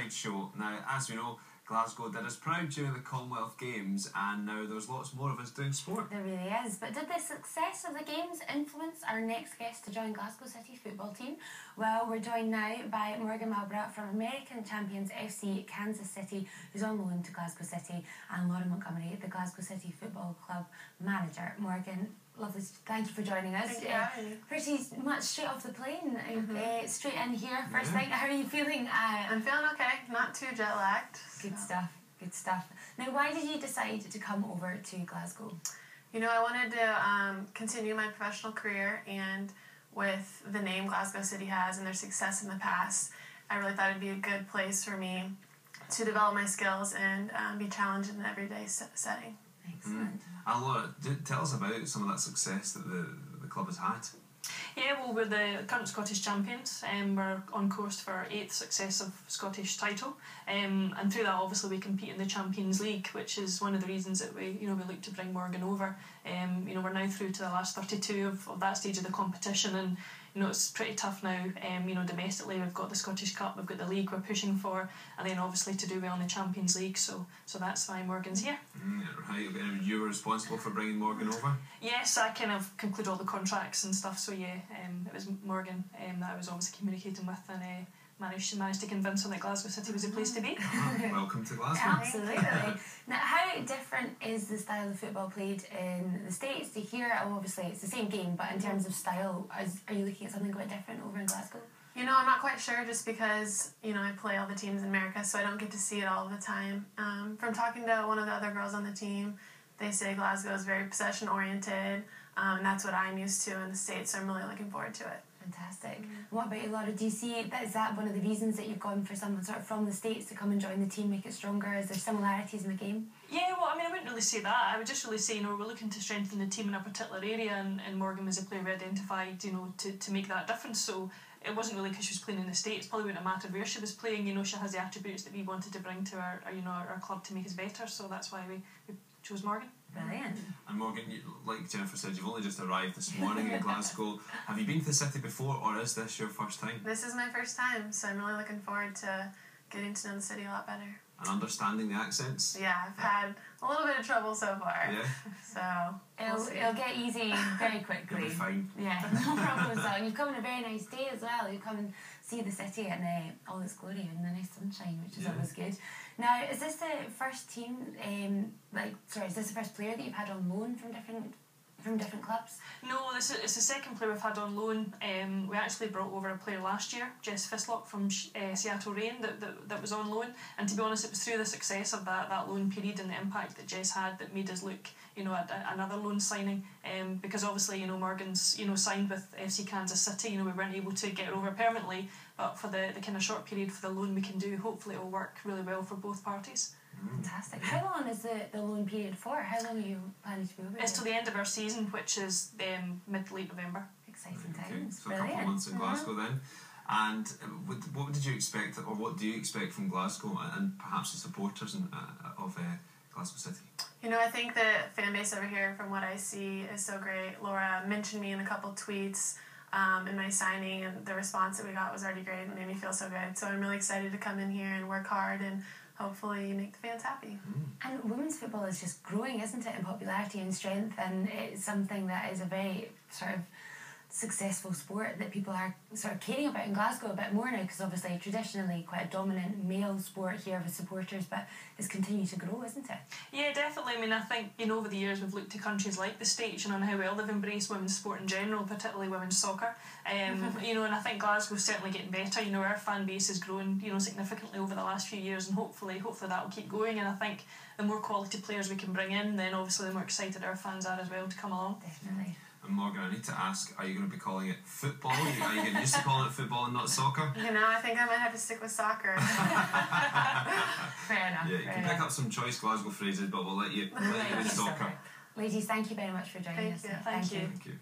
Riverside show. Now, as we know, Glasgow did us proud during the Commonwealth Games, and now there's lots more of us doing sport. There really is. But did the success of the Games influence our next guest to join Glasgow City football team? Well, we're joined now by Morgan Marlborough from American champions FC Kansas City, who's on loan to Glasgow City, and Laura Montgomery, the Glasgow City Football Club manager. Morgan, lovely. Thank you for joining us. Thank you for having me. Pretty much straight off the plane, straight in here. First thing, how are you feeling? I'm feeling okay. Not too jet lagged. Good stuff. Good stuff. Now, why did you decide to come over to Glasgow? You know, I wanted to continue my professional career, and with the name Glasgow City has and their success in the past, I really thought it'd be a good place for me to develop my skills and be challenged in an everyday setting. Excellent. And Laura, tell us about some of that success that the club has had. Yeah, well, we're the current Scottish champions, and we're on course for our 8th successive Scottish title, and through that, obviously, we compete in the Champions League, which is one of the reasons that we look to bring Morgan over. We're now through to the last 32 of that stage of the competition, and it's pretty tough now. Domestically, we've got the Scottish Cup, we've got the league we're pushing for, and then obviously to do well in the Champions League. So that's why Morgan's here. Right, and you were responsible for bringing Morgan over? Yes, I kind of conclude all the contracts and stuff. So yeah, it was Morgan that I was obviously communicating with, and managed to convince him that Glasgow City was the place to be. Welcome to Glasgow. Absolutely. Now, how different is the style of football played in the States to here? Obviously, it's the same game, but in terms of style, are you looking at something quite different over in Glasgow? You know, I'm not quite sure, just because, I play all the teams in America, so I don't get to see it all the time. From talking to one of the other girls on the team, they say Glasgow is very possession-oriented, and that's what I'm used to in the States, so I'm really looking forward to it. Fantastic. What about you, Laura? Do you see is that one of the reasons that you've gone for someone sort of from the States to come and join the team, make it stronger? Is there similarities in the game? Yeah, well, I wouldn't really say that. I would just really say, we're looking to strengthen the team in a particular area, and Morgan was a player we identified, to make that difference. So it wasn't really because she was playing in the States. Probably wouldn't have mattered where she was playing. She has the attributes that we wanted to bring to our club to make us better. So that's why we chose Morgan. Brilliant. And Morgan, like Jennifer said, you've only just arrived this morning in Glasgow. Have you been to the city before, or is this your first time? This is my first time, so I'm really looking forward to getting to know the city a lot better. And understanding the accents? Yeah, I've had a little bit of trouble so far. Yeah. So it'll get easy very quickly. You'll be fine. Yeah, no problem at all. And you've come on a very nice day as well. You come and see the city in all its glory and the nice sunshine, which is always good. Now, is this the first team? Is this the first player that you've had on loan from different clubs? No, it's the second player we've had on loan. We actually brought over a player last year, Jess Fislock from Seattle Reign, that was on loan. And to be honest, it was through the success of that loan period and the impact that Jess had that made us look, at another loan signing. Because obviously, Morgan's, signed with FC Kansas City. We weren't able to get her over permanently, but for the kind of short period for the loan we can do, hopefully it will work really well for both parties. Fantastic. How long is the loan period for? How long are you planning to be over? It's till the end of our season, which is mid to late November. Exciting times. So a couple of months in Glasgow then. And what did you expect, or what do you expect from Glasgow and perhaps the supporters of Glasgow City? I think the fan base over here, from what I see, is so great. Laura mentioned me in a couple tweets in my signing, and the response that we got was already great and made me feel so good. So I'm really excited to come in here and work hard and hopefully make the fans happy. And women's football is just growing, isn't it, in popularity and strength, and it's something that is a very sort of successful sport that people are sort of caring about in Glasgow a bit more now, because obviously traditionally quite a dominant male sport here with supporters, but it's continued to grow, isn't it? Yeah, definitely. I think, over the years we've looked to countries like the States, and how well they've embraced women's sport in general, particularly women's soccer. And I think Glasgow's certainly getting better. Our fan base has grown, significantly over the last few years, and hopefully that will keep going. And I think the more quality players we can bring in, then obviously the more excited our fans are as well to come along. Definitely. And Morgan, I need to ask, are you going to be calling it football? Are you getting used to calling it football and not soccer? I think I might have to stick with soccer. Fair enough. Yeah, you can pick up some choice Glasgow phrases, but we'll let you with soccer. Ladies, thank you very much for joining us. Thank you. Thank you.